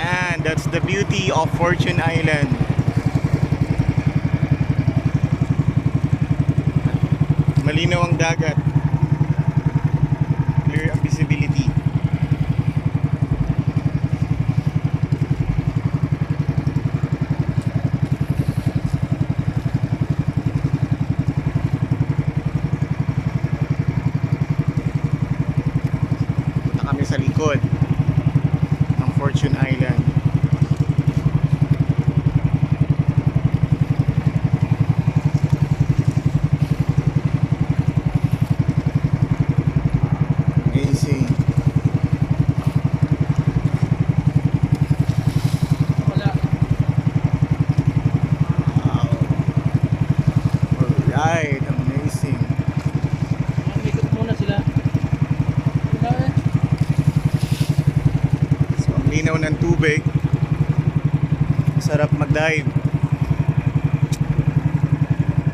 And that's the beauty of Fortune Island. Malinaw ang dagat. Clear ang visibility. Punta kami sa likod ng Fortune Island. Amazing. Wala. Wow. Alright, amazing. Ikot muna sila. Wala eh. So, ang linaw ng tubig. Sarap mag-dive.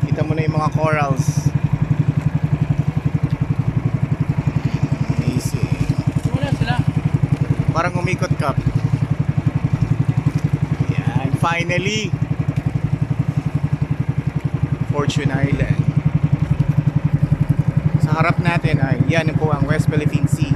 Kita mo na yung mga corals. Amazing. Wala sila. Parang umikot ka. Yan, finally. Fortune Island. Sa harap natin ay yan po ang West Philippine Sea.